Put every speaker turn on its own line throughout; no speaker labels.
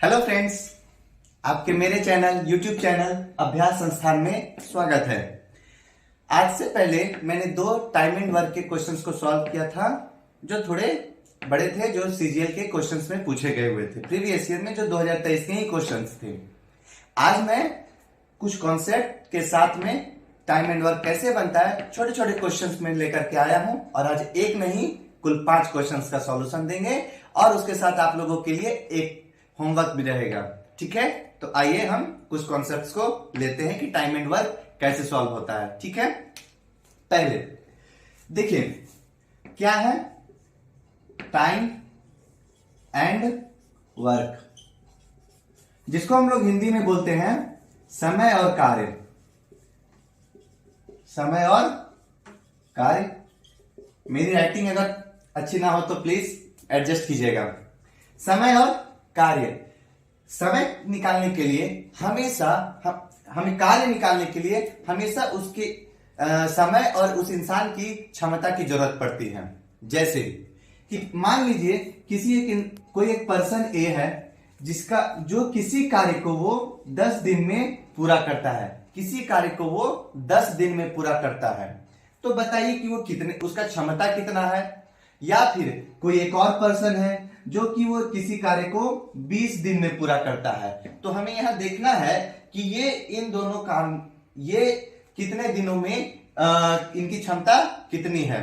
Hello friends, आपके मेरे channel YouTube channel अभ्यास संस्थान में स्वागत है। आज से पहले मैंने दो टाइम एंड वर्क के क्वेश्चंस को सॉल्व किया था जो थोड़े बड़े थे, जो सीजीएल के क्वेश्चंस में पूछे गए हुए थे प्रीवियस ईयर में, जो 2023 के ही क्वेश्चंस थे। आज मैं कुछ कॉन्सेप्ट के साथ में टाइम एंड वर्क कैसे बनता है छोटे छोटे क्वेश्चंस में लेकर के आया हूं, और आज एक नहीं कुल 5 क्वेश्चंस का सॉल्यूशन देंगे और उसके साथ आप लोगों के लिए एक होमवर्क भी रहेगा। ठीक है, तो आइए हम कुछ कॉन्सेप्ट्स को लेते हैं कि टाइम एंड वर्क कैसे सॉल्व होता है। ठीक है, पहले देखिए क्या है टाइम एंड वर्क, जिसको हम लोग हिंदी में बोलते हैं समय और कार्य। समय और कार्य, मेरी राइटिंग अगर अच्छी ना हो तो प्लीज एडजस्ट कीजिएगा। समय और कार्य, समय निकालने के लिए हमेशा हमें कार्य निकालने के लिए हमेशा उसके समय और उस इंसान की क्षमता की जरूरत पड़ती है। जैसे कि मान लीजिए कोई एक पर्सन ए है जो किसी कार्य को वो 10 दिन में पूरा करता है, किसी कार्य को वो 10 दिन में पूरा करता है। तो बताइए कि वो उसका क्षमता कितना है। या फिर कोई एक और पर्सन है जो कि वो किसी कार्य को 20 दिन में पूरा करता है। तो हमें यहां देखना है कि ये कितने दिनों में इनकी क्षमता कितनी है।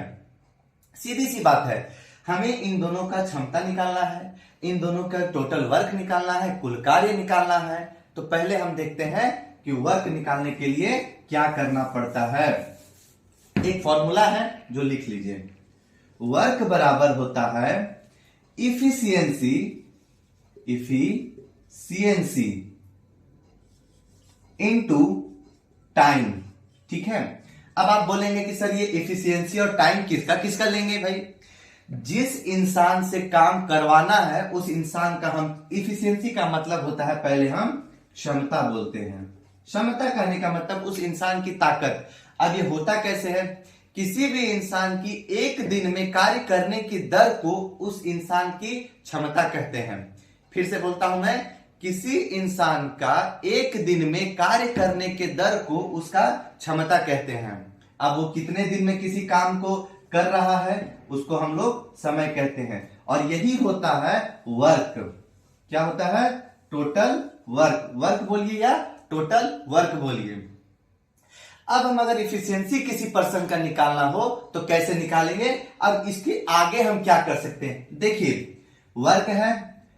सीधी सी बात है, हमें इन दोनों का क्षमता निकालना है, इन दोनों का टोटल वर्क निकालना है, कुल कार्य निकालना है। तो पहले हम देखते हैं कि वर्क निकालने के लिए क्या करना पड़ता है। एक फॉर्मूला है जो लिख लीजिए। वर्क बराबर होता है इफिशियंसी इनटू टाइम। ठीक है, अब आप बोलेंगे कि सर ये इफिशियंसी और टाइम किसका लेंगे भाई। जिस इंसान से काम करवाना है उस इंसान का हम इफिशियंसी का मतलब होता है, पहले हम क्षमता बोलते हैं। क्षमता कहने का मतलब उस इंसान की ताकत। अब ये होता कैसे है, किसी भी इंसान की एक दिन में कार्य करने की दर को उस इंसान की क्षमता कहते हैं। फिर से बोलता हूं मैं, किसी इंसान का एक दिन में कार्य करने के दर को उसका क्षमता कहते हैं। अब वो कितने दिन में किसी काम को कर रहा है उसको हम लोग समय कहते हैं, और यही होता है वर्क। क्या होता है? Total work. वर्क बोलिए या टोटल वर्क बोलिए। अब हम अगर इफिशियंसी किसी पर्सन का निकालना हो तो कैसे निकालेंगे। अब इसके आगे हम क्या कर सकते हैं, देखिए वर्क है,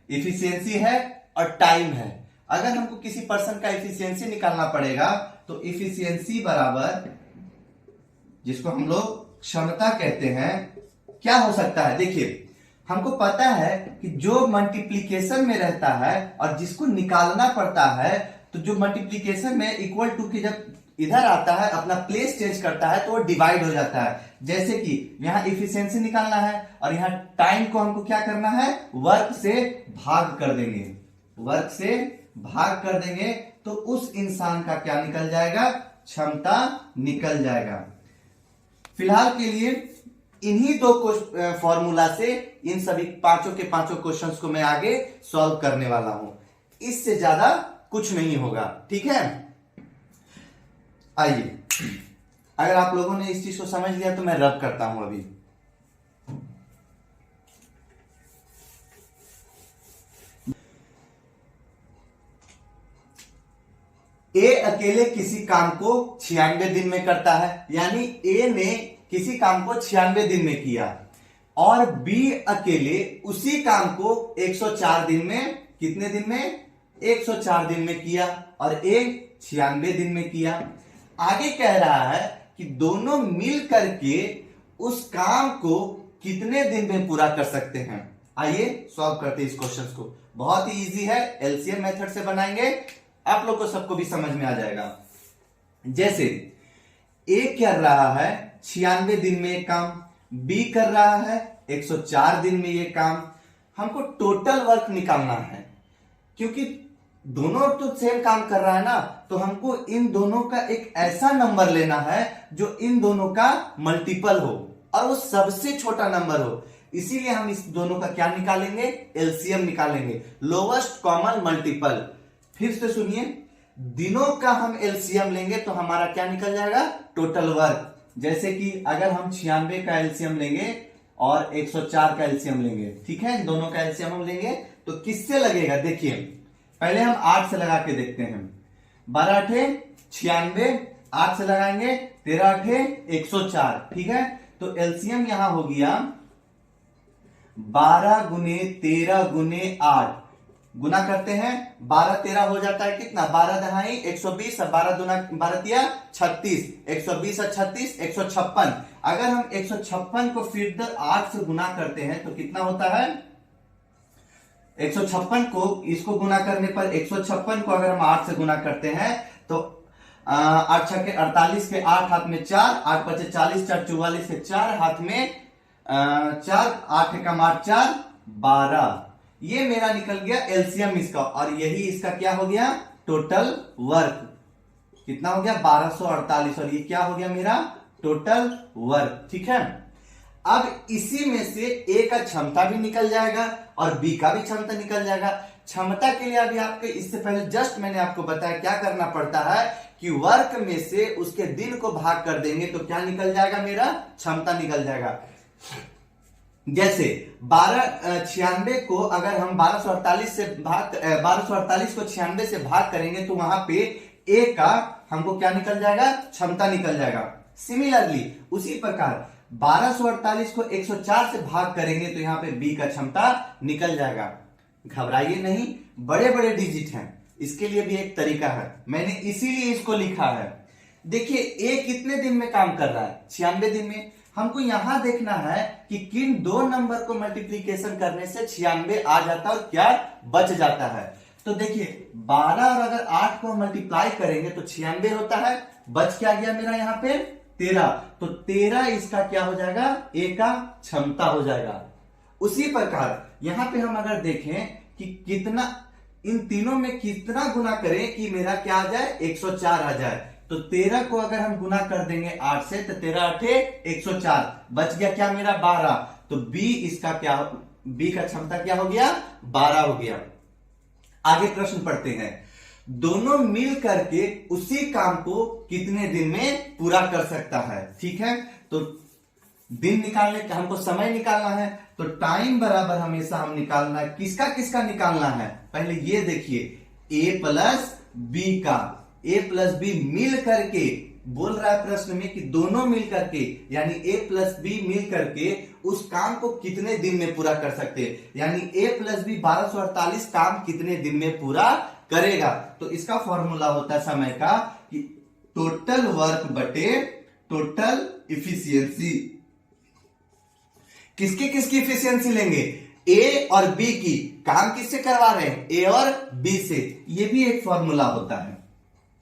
इफिशियंसी है और टाइम है। अगर हमको किसी पर्सन का इफिशियंसी निकालना पड़ेगा तो इफिशियंसी बराबर, जिसको हम लोग क्षमता कहते हैं, क्या हो सकता है। देखिए हमको पता है कि जो मल्टीप्लीकेशन में रहता है और जिसको निकालना पड़ता है, तो जो मल्टीप्लीकेशन में इक्वल टू की जब इधर आता है, अपना प्लेस चेंज करता है, तो वो डिवाइड हो जाता है। जैसे कि यहां इफिशियंसी निकालना है और यहां टाइम को हमको क्या करना है, वर्क से भाग कर देंगे। वर्क से भाग कर देंगे तो उस इंसान का क्या निकल जाएगा, क्षमता निकल जाएगा। फिलहाल के लिए इन्हीं दो फॉर्मूला से इन सभी पांचों के पांचों क्वेश्चंस को मैं आगे सॉल्व करने वाला हूं। इससे ज्यादा कुछ नहीं होगा। ठीक है, आइए, अगर आप लोगों ने इस चीज को समझ लिया तो मैं रब करता हूं अभी। ए अकेले किसी काम को 96 दिन में करता है, यानी ए ने किसी काम को 96 दिन में किया, और बी अकेले उसी काम को 104 दिन में, कितने दिन में, 104 दिन में किया, और ए 96 दिन में किया। आगे कह रहा है कि दोनों मिल करके उस काम को कितने दिन में पूरा कर सकते हैं। आइए सॉल्व करते हैं इस क्वेश्चन को। बहुत ही इजी है, एलसीएम मेथड से बनाएंगे, आप लोग को सबको भी समझ में आ जाएगा। जैसे ए कर रहा है 96 दिन में एक काम, बी कर रहा है 104 दिन में ये काम। हमको टोटल वर्क निकालना है, क्योंकि दोनों तो सेम काम कर रहा है ना, तो हमको इन दोनों का एक ऐसा नंबर लेना है जो इन दोनों का मल्टीपल हो और वो सबसे छोटा नंबर हो। इसीलिए हम इस दोनों का क्या निकालेंगे, एलसीएम निकालेंगे, लोवेस्ट कॉमन मल्टीपल। फिर से सुनिए, दिनों का हम एलसीएम लेंगे तो हमारा क्या निकल जाएगा, टोटल वर्क। जैसे कि अगर हम 96 का एलसीएम लेंगे और 104 का एलसीएम लेंगे, ठीक है, इन दोनों का एलसीएम हम लेंगे तो किससे लगेगा, देखिए पहले हम 8 से लगा के देखते हैं। 12 8 96, 8 से लगाएंगे 13 8 104, ठीक है। तो एलसीएम यहां हो गया 12 गुने 13 गुने 8, गुना करते हैं 12 13 हो जाता है कितना, 12 दहाई 120, 12 दुना 12 तिया 36, 120 और 36 156। अगर हम 156 को फिर 8 से गुना करते हैं तो कितना होता है, 156 को इसको गुना करने पर 156 को अगर हम 8 से गुना करते हैं तो 8 छके 48 के 8 हाथ में 4, 8 बचे 40, 4 44 के 4 हाथ में 4, 8 कम 8 4 12। ये मेरा निकल गया एलसीएम इसका, और यही इसका क्या हो गया, टोटल वर्क कितना हो गया 1248, और ये क्या हो गया मेरा टोटल वर्क, ठीक है। अब इसी में से ए का क्षमता भी निकल जाएगा और बी का भी क्षमता निकल जाएगा। क्षमता के लिए अभी आपके इससे पहले जस्ट मैंने आपको बताया क्या करना पड़ता है कि वर्क में से उसके दिन को भाग कर देंगे तो क्या निकल जाएगा, मेरा क्षमता निकल जाएगा। जैसे 96 को अगर हम 1248 को 96 से भाग करेंगे तो वहां पे ए का हमको क्या निकल जाएगा, क्षमता निकल जाएगा। सिमिलरली उसी प्रकार 1248 को 104 से भाग करेंगे तो यहां पे बी का क्षमता निकल जाएगा। घबराइए नहीं, बड़े बड़े डिजिट हैं, इसके लिए भी एक तरीका है, मैंने इसीलिए इसको लिखा है। देखिए ए कितने दिन में काम कर रहा है, 96 दिन में। हमको यहां देखना है कि किन दो नंबर को मल्टीप्लीकेशन करने से 96 आ जाता है और क्या बच जाता है। तो देखिए 12 और अगर 8 को मल्टीप्लाई करेंगे तो 96 होता है, बच क्या गया मेरा यहाँ पे 13, तो 13 इसका क्या हो जाएगा, ए का क्षमता हो जाएगा। उसी प्रकार यहां पे हम अगर देखें कि कितना इन तीनों में कितना गुना करें कि मेरा क्या आ जाए, 104 आ जाए, तो 13 को अगर हम गुना कर देंगे 8 से तो 13 8 104, बच गया क्या मेरा 12, तो बी इसका क्या, बी का क्षमता क्या हो गया 12 हो गया। आगे प्रश्न पढ़ते हैं, दोनों मिल करके उसी काम को कितने दिन में पूरा कर सकता है, ठीक है। तो दिन निकालने का हमको समय निकालना है, तो टाइम बराबर हमेशा हम निकालना है, किसका किसका निकालना है, पहले ये देखिए ए प्लस बी का, ए प्लस बी मिल करके बोल रहा है प्रश्न में कि दोनों मिल करके, यानी ए प्लस बी मिल करके उस काम को कितने दिन में पूरा कर सकते हैं, यानी ए प्लस बी 1248 काम कितने दिन में पूरा करेगा। तो इसका फॉर्मूला होता है समय का कि टोटल वर्क बटे टोटल इफिशियंसी। किसकी किसकी इफिशियंसी लेंगे, ए और बी की, काम किससे करवा रहे हैं, ए और बी से, ये भी एक फॉर्मूला होता है,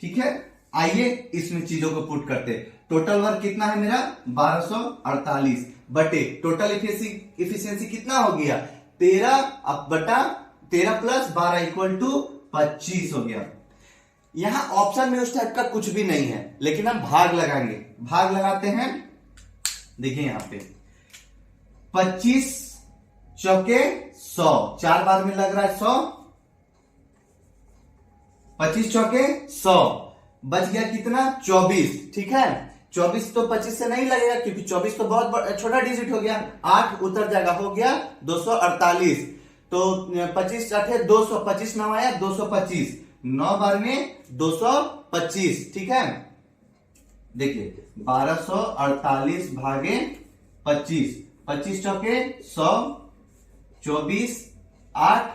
ठीक है। आइए इसमें चीजों को पुट करते, टोटल वर्क कितना है मेरा 1248 बटे टोटल इफिशियंसी कितना हो गया 13 अब बटा 13 प्लस 12 इक्वल टू 25 हो गया। यहां ऑप्शन में उस टाइप का कुछ भी नहीं है, लेकिन हम भाग लगाएंगे, भाग लगाते हैं। देखिए यहां पे 25 चौके 100, 4 बार में लग रहा है 100, 25 चौके 100, बच गया कितना 24, ठीक है। 24 तो 25 से नहीं लगेगा क्योंकि 24 तो बहुत छोटा डिजिट हो गया, 8 उतर जाएगा, हो गया 248, तो 25 8 200, 25 9 आया 225, 9 बार में 225, ठीक है। देखिए 1248 भागे 25, 25 चौके 100, 24 8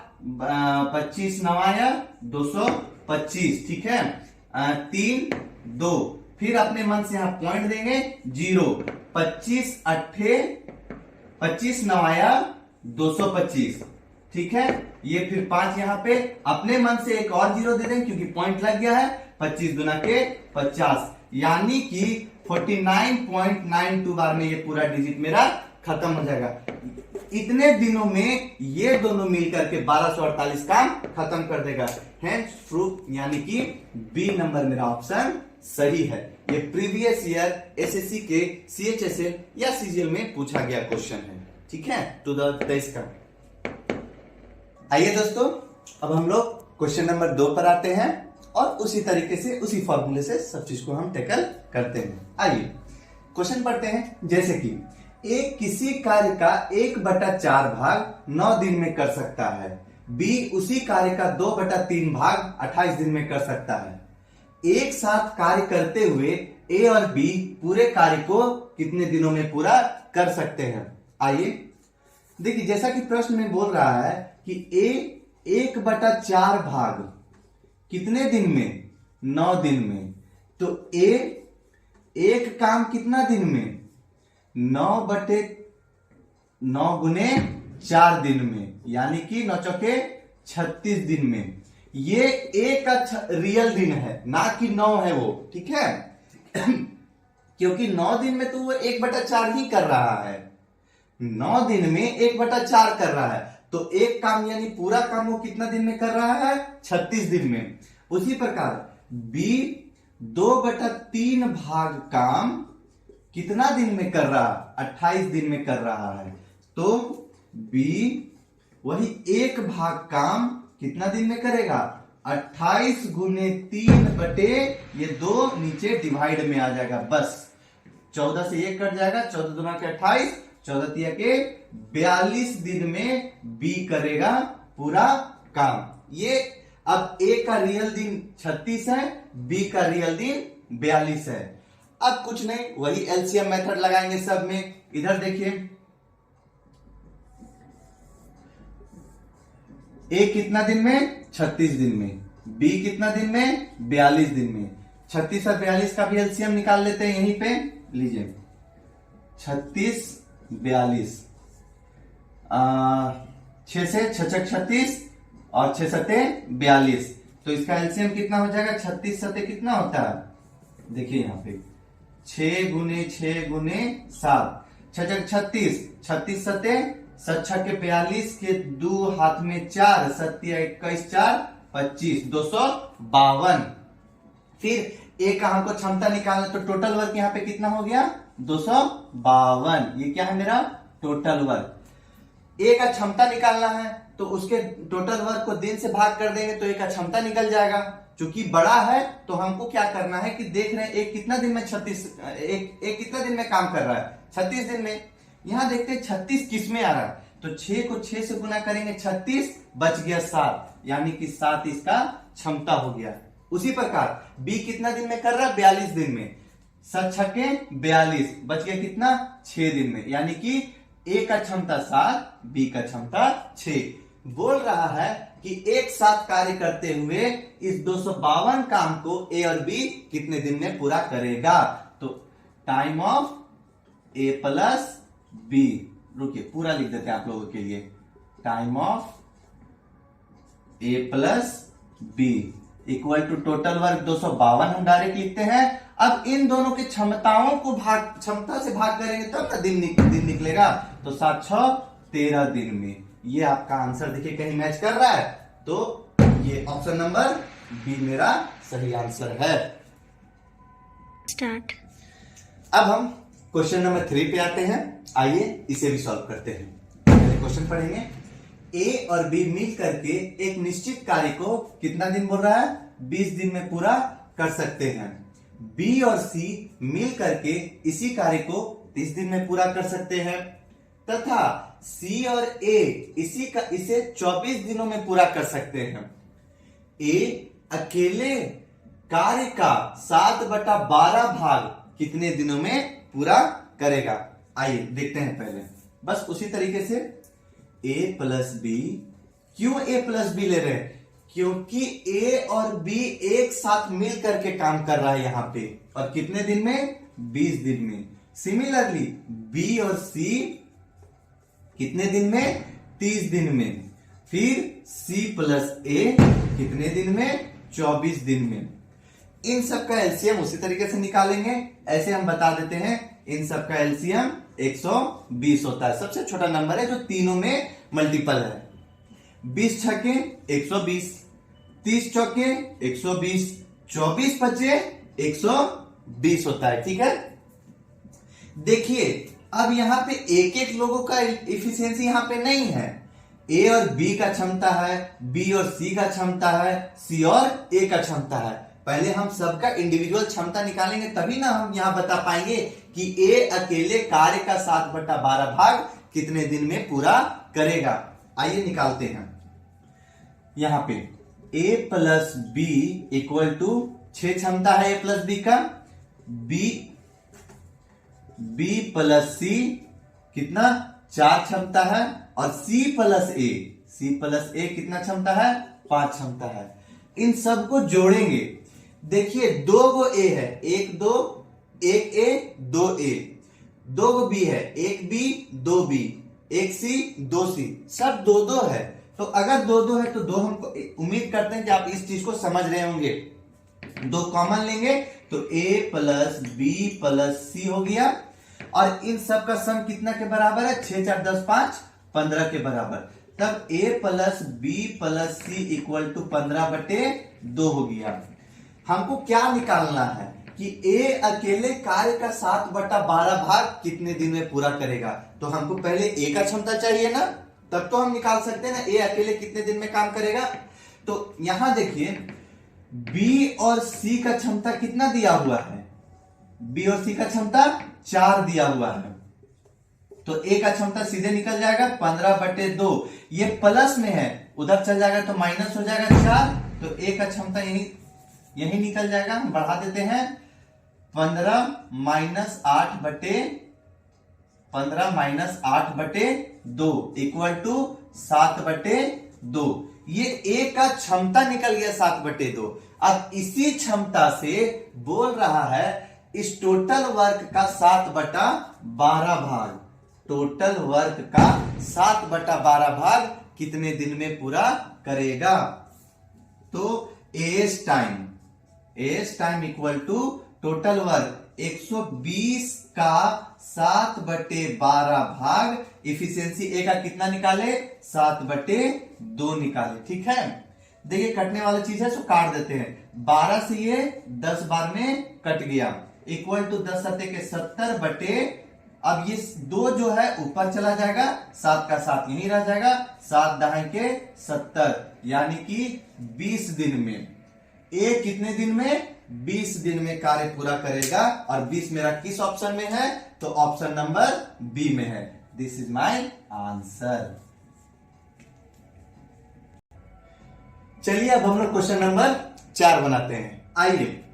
25 9 आया 225, ठीक है। 3 2, फिर अपने मन से यहां पॉइंट देंगे 0, 25 8 25 9 आया 225, ठीक है। ये फिर 5 यहां पे अपने मन से एक और 0 दे देंगे क्योंकि पॉइंट लग गया है, 25 दुना के 50, यानी कि 49.92 बार में ये पूरा डिजिट मेरा खत्म हो जाएगा। इतने दिनों में ये दोनों मिलकर के 1248 काम खत्म कर देगा, हेंस प्रूफ, यानी कि बी नंबर मेरा ऑप्शन सही है। ये प्रीवियस ईयर एसएससी के सीएचएसएल या सीजीएल में पूछा गया क्वेश्चन है। ठीक है, 2023 का। आइए दोस्तों, अब हम लोग क्वेश्चन नंबर 2 पर आते हैं और उसी तरीके से उसी फॉर्मूले से सब चीज को हम टैकल करते हैं। आइए क्वेश्चन पढ़ते हैं। जैसे कि ए किसी कार्य का 1/4 भाग 9 दिन में कर सकता है, बी उसी कार्य का 2/3 भाग 28 दिन में कर सकता है। एक साथ कार्य करते हुए ए और बी पूरे कार्य को कितने दिनों में पूरा कर सकते हैं? आइए देखिए, जैसा कि प्रश्न में बोल रहा है कि ए 1/4 भाग कितने दिन में? 9 दिन में। तो ए एक काम कितना दिन में? 9 गुने 4 दिन में, यानी कि 9 चौके 36 दिन में। ये ए का रियल दिन है, ना कि 9 है वो, ठीक है। क्योंकि 9 दिन में तो वो 1/4 ही कर रहा है, 9 दिन में 1/4 कर रहा है। तो एक काम यानी पूरा काम वो कितना दिन में कर रहा है? 36 दिन में। उसी प्रकार बी 2/3 भाग काम कितना दिन में कर रहा है? 28 दिन में कर रहा है। तो बी वही एक भाग काम कितना दिन में करेगा? 28 गुने 3 बटे ये 2 नीचे डिवाइड में आ जाएगा, बस 14 से 1 कट जाएगा, 14 दूना के 28, 14 तिया के 42 दिन में बी करेगा पूरा काम। ये अब ए का रियल दिन 36 है, बी का रियल दिन 42 है। अब कुछ नहीं, वही एलसीएम मेथड लगाएंगे सब में। इधर देखिए, ए कितना दिन में? 36 दिन में। बी कितना दिन में? 42 दिन में। 36 और 42 का भी एलसीएम निकाल लेते हैं यहीं पे। लीजिए 36 42, 6 से 6 36 और 6 सते 42। तो इसका एलसीएम कितना हो जाएगा? 36 सते कितना होता है? देखिए यहाँ पे 6 गुने 6 गुने 7, 6 36, 36 सते 7 के 42 के 2 हाथ में 4, 7 21 4 25, 252। फिर एक हमको क्षमता निकालना, तो टोटल वर्क यहाँ पे कितना हो गया? 252। ये क्या है मेरा? Total work. ए का क्षमता निकालना है तो उसके टोटल वर्क को दिन से भाग कर देंगे तो ए का क्षमता निकल जाएगा। चूंकि बड़ा है तो हमको क्या करना है कि देख रहे हैं एक कितना दिन में 36, एक कितना दिन में काम कर रहा है? 36 दिन में। यहां देखते हैं 36 किस में आ रहा है, तो 6 को 6 से गुना करेंगे, 36 बच गया 7, यानी कि 7 इसका क्षमता हो गया। उसी प्रकार बी कितना दिन में कर रहा है? 42 दिन में। 7 छके 42, बच गया कितना? 6 दिन में, यानी कि ए का क्षमता 7, बी का क्षमता 6। बोल रहा है कि एक साथ कार्य करते हुए इस 252 काम को ए और बी कितने दिन में पूरा करेगा? तो time of A plus B, रुकिए पूरा लिख देते हैं आप लोगों के लिए। Time of A plus B equal to total work 252 हम डायरेक्ट लिखते हैं। अब इन दोनों की क्षमताओं को क्षमता से भाग करेंगे तब ना दिन निकलेगा। तो 7 6 13 दिन में। ये आपका आंसर देखिए कहीं मैच कर रहा है, तो ये ऑप्शन नंबर बी मेरा सही आंसर है।
स्टार्ट।
अब हम क्वेश्चन नंबर 3 पे आते हैं। आइए इसे भी सॉल्व करते हैं। पहले क्वेश्चन पढ़ेंगे। ए और बी मिल करके एक निश्चित कार्य को कितना दिन बोल रहा है? 20 दिन में पूरा कर सकते हैं। बी और सी मिल करके इसी कार्य को 30 दिन में पूरा कर सकते हैं, तथा सी और ए इसे 24 दिनों में पूरा कर सकते हैं। ए अकेले कार्य का 7/12 भाग कितने दिनों में पूरा करेगा? आइए देखते हैं पहले। बस उसी तरीके से ए प्लस बी। क्यों ए प्लस बी ले रहे हैं? क्योंकि ए और बी एक साथ मिल करके काम कर रहा है यहां पे, और कितने दिन में? 20 दिन में। सिमिलरली बी और सी कितने दिन में? 30 दिन में। फिर सी प्लस ए कितने दिन में? 24 दिन में। इन सब का एलसीएम उसी तरीके से निकालेंगे। ऐसे हम बता देते हैं, इन सब का एलसीएम 120 होता है। सबसे छोटा नंबर है जो तीनों में मल्टीपल है। 20 छके 120, 30 चौके 120, 24 पचे 120 होता है। ठीक है, देखिए अब यहाँ पे एक एक लोगों का इफिशियंसी यहाँ पे नहीं है। ए और बी का क्षमता है, बी और सी का क्षमता है, सी और ए का क्षमता है। पहले हम सबका इंडिविजुअल क्षमता निकालेंगे तभी ना हम यहाँ बता पाएंगे कि ए अकेले कार्य का 7/12 भाग कितने दिन में पूरा करेगा। आइए निकालते हैं। यहाँ पे ए प्लस बी इक्वल टू 6 क्षमता है ए प्लस बी का, बी प्लस सी कितना 4 क्षमता है, और सी प्लस ए कितना क्षमता है 5 क्षमता है। इन सबको जोड़ेंगे। देखिए 2 गो ए है, 1 2 1 ए 2 ए, 2 गो बी है, 1 बी 2 बी, 1 सी 2 सी, सब 2 2 है। तो अगर 2 2 है तो 2 हमको उम्मीद करते हैं कि आप इस चीज को समझ रहे होंगे। 2 कॉमन लेंगे तो ए प्लस बी प्लस सी हो गया, और इन सब का सम कितना के बराबर है 6 4 10 5 15 के बराबर। तब a plus B plus C equal to 15/2 हो गया। हमको क्या निकालना है कि a अकेले कार्य का 7/12 भाग कितने दिन में पूरा करेगा। तो हमको पहले a का क्षमता चाहिए ना, तब तो हम निकाल सकते हैं ना a अकेले कितने दिन में काम करेगा। तो यहां देखिए b और c का क्षमता कितना दिया हुआ है, b और c का क्षमता 4 दिया हुआ है। तो a का क्षमता सीधे निकल जाएगा 15/2, ये प्लस में है उधर चल जाएगा तो माइनस हो जाएगा 4, तो a का क्षमता यही निकल जाएगा। हम बढ़ा देते हैं 15 माइनस 8/2 इक्वल टू 7/2। ये a का क्षमता निकल गया 7/2। अब इसी क्षमता से बोल रहा है इस टोटल वर्क का 7/12 भाग, टोटल वर्क का 7/12 भाग कितने दिन में पूरा करेगा। तो S time equal to total work 120 का 7/12 भाग, इफिशियंसी ए का कितना निकाले 7/2 निकाले। ठीक है, देखिए कटने वाली चीज है सो काट देते हैं। 12 से ये 10 बार में कट गया, इक्वल टू 10 7 के 70/, अब ये 2 जो है ऊपर चला जाएगा, 7 का 7 यहीं रह जाएगा, 7 दहाई के 70, यानी कि 20 दिन में। ए कितने दिन में 20 दिन में कार्य पूरा करेगा, और 20 मेरा किस ऑप्शन में है, तो ऑप्शन नंबर बी में है। This is my answer. चलिए अब हम लोग क्वेश्चन नंबर 4 बनाते हैं। आइए,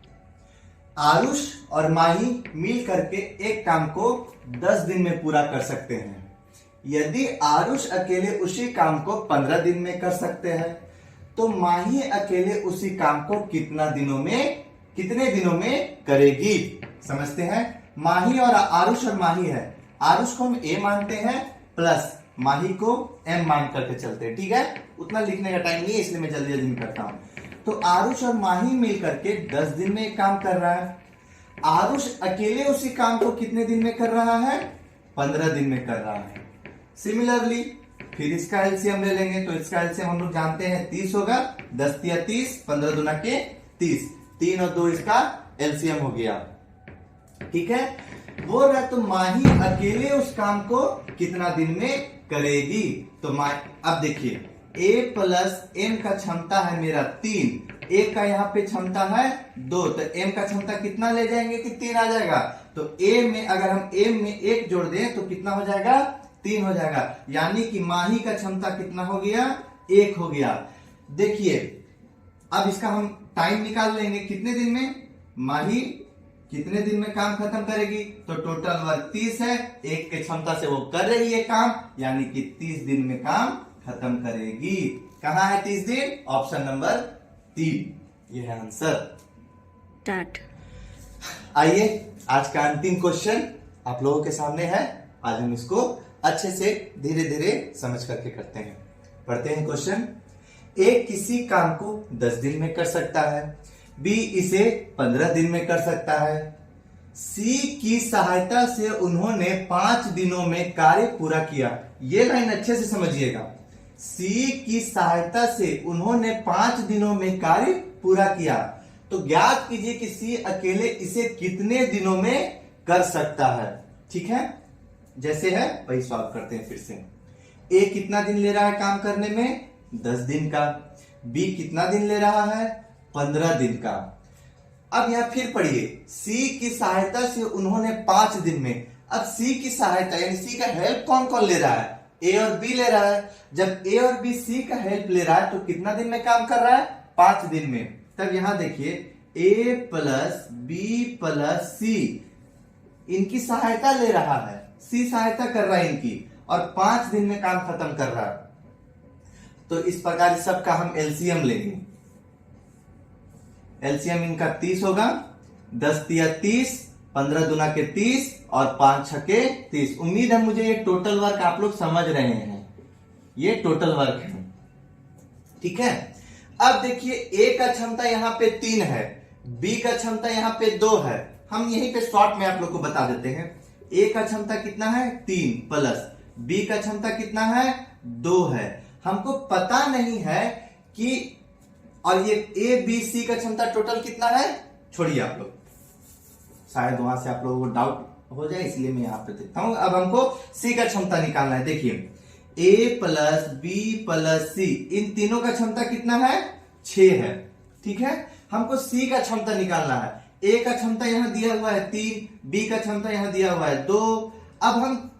आरुष और माही मिल करके एक काम को 10 दिन में पूरा कर सकते हैं। यदि आरुष अकेले उसी काम को 15 दिन में कर सकते हैं, तो माही अकेले उसी काम को कितने दिनों में करेगी। समझते हैं, माही और आरुष और माही है, आरुष को हम ए मानते हैं प्लस माही को एम मान करके चलते हैं। ठीक है, उतना लिखने का टाइम नहीं है इसलिए मैं जल्दी जल्दी में करता हूं। तो आरुष और माही मिल करके 10 दिन में एक काम कर रहा है। आरुष अकेले उसी काम को कितने दिन में कर रहा है, 15 दिन में कर रहा है। सिमिलरली फिर इसका एलसीएम ले लेंगे, तो इसका एलसीएम हम लोग जानते हैं 30 होगा, 10 तिया 30, 15 दूना के 30, 3 और 2 इसका एलसीएम हो गया। ठीक है, बोल रहा है तो माही अकेले उस काम को कितना दिन में करेगी। तो अब देखिए a प्लस एम का क्षमता है मेरा 3, ए का यहाँ पे क्षमता है 2, तो m का क्षमता कितना ले जाएंगे कि 3 आ जाएगा। तो a में अगर हम m में 1 जोड़ दें तो कितना हो जाएगा 3 हो जाएगा, यानी कि माही का क्षमता कितना हो गया 1 हो गया। देखिए अब इसका हम टाइम निकाल लेंगे कितने दिन में, माही कितने दिन में काम खत्म करेगी, तो टोटल वर्क 30 है, 1 के क्षमता से वो कर रही है काम, यानी कि 30 दिन में काम खत्म करेगी। कहां है 30 दिन, ऑप्शन नंबर 3, ये है आंसर।
स्टार्ट।
आइए आज का अंतिम क्वेश्चन आप लोगों के सामने है। आज हम इसको अच्छे से धीरे धीरे समझ करके करते हैं। पढ़ते हैं क्वेश्चन। ए किसी काम को 10 दिन में कर सकता है, बी इसे 15 दिन में कर सकता है, सी की सहायता से उन्होंने 5 दिनों में कार्य पूरा किया। ये लाइन अच्छे से समझिएगा, सी की सहायता से उन्होंने 5 दिनों में कार्य पूरा किया। तो ज्ञात कीजिए कि सी अकेले इसे कितने दिनों में कर सकता है। ठीक है, जैसे है वही सॉल्व करते हैं फिर से। ए कितना दिन ले रहा है काम करने में? 10 दिन का। बी कितना दिन ले रहा है? 15 दिन का। अब यहां फिर पढ़िए, सी की सहायता से उन्होंने 5 दिन में। अब सी की सहायता यानी सी का हेल्प कौन कौन ले रहा है? ए और बी ले रहा है। जब ए और बी सी का हेल्प ले रहा है तो कितना दिन में काम कर रहा है? 5 दिन में। तब यहां देखिए ए प्लस बी प्लस सी इनकी सहायता ले रहा है, सी सहायता कर रहा है इनकी, और 5 दिन में काम खत्म कर रहा है। तो इस प्रकार सबका हम एलसीएम लेंगे। एलसीएम इनका 30 होगा। 10 तिया 30, 15 दूना के 30 और 5 छके 30। उम्मीद है मुझे ये टोटल वर्क आप लोग समझ रहे हैं। ये टोटल वर्क है, ठीक है। अब देखिए ए का क्षमता यहां पे 3 है, बी का क्षमता यहां पे 2 है। हम यहीं पे शॉर्ट में आप लोग को बता देते हैं। ए का क्षमता कितना है? 3 प्लस बी का क्षमता कितना है? 2 है। हमको पता नहीं है कि, और ये ए बी सी का क्षमता टोटल कितना है? छोड़िए आप लोग, शायद वहां से आप लोगों को डाउट हो जाए, इसलिए मैं यहां पे देखता हूं। अब हमको सी का क्षमता निकालना है। देखिए ए प्लस बी प्लस सी इन तीनों का क्षमता कितना है? 6 है, ठीक है। हमको सी का क्षमता निकालना है। ए का क्षमता यहां दिया हुआ है 3, बी का क्षमता यहां दिया हुआ है 2। अब हम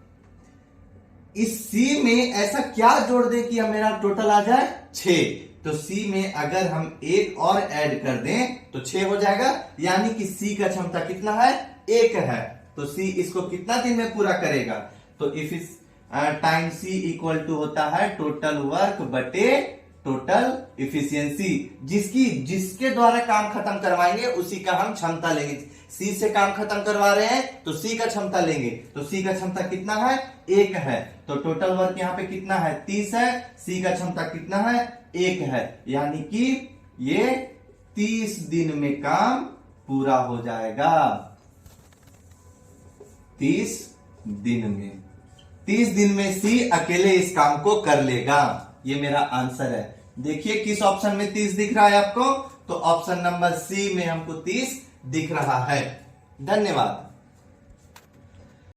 इस सी में ऐसा क्या जोड़ दें कि मेरा टोटल आ जाए 6। तो सी में अगर हम एक और ऐड कर दें तो 6 हो जाएगा, यानी कि सी का क्षमता कितना है? 1 है। तो सी इसको कितना दिन में पूरा करेगा? तो इफ इस टाइम सी इक्वल टू होता है टोटल वर्क बटे टोटल इफिशियंसी। जिसके द्वारा काम खत्म करवाएंगे उसी का हम क्षमता लेंगे। सी से काम खत्म करवा रहे हैं तो सी का क्षमता लेंगे। तो सी का क्षमता कितना है? 1 है। तो टोटल वर्क यहाँ पे कितना है? 30 है। सी का क्षमता कितना है? 1 है, यानी कि ये 30 दिन में काम पूरा हो जाएगा। 30 दिन में, 30 दिन में सी अकेले इस काम को कर लेगा। ये मेरा आंसर है। देखिए किस ऑप्शन में 30 दिख रहा है आपको? तो ऑप्शन नंबर सी में हमको 30 दिख रहा है। धन्यवाद।